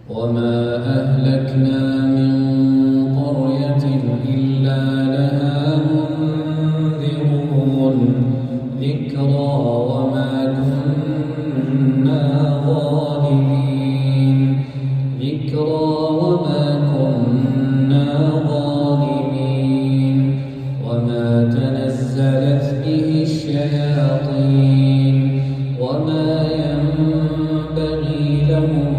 وما أهلكنا من قرية إلا لها منذرون ذكرى وما كنا ظالمين وما تنزلت به الشياطين وما ينبغي لهم